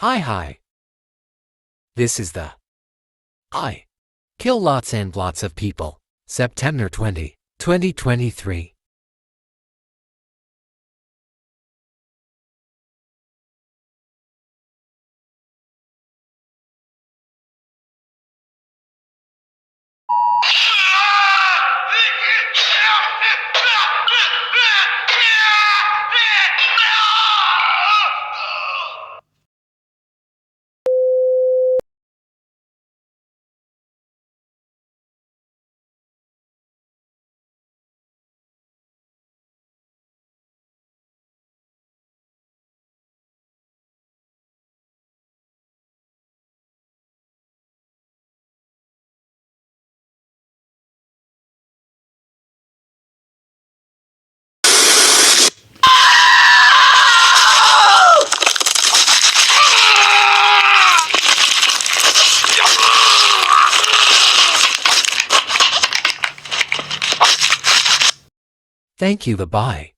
Hi. This is the I Kill Lots and Lots of People, September 20, 2023. Thank you. Bye.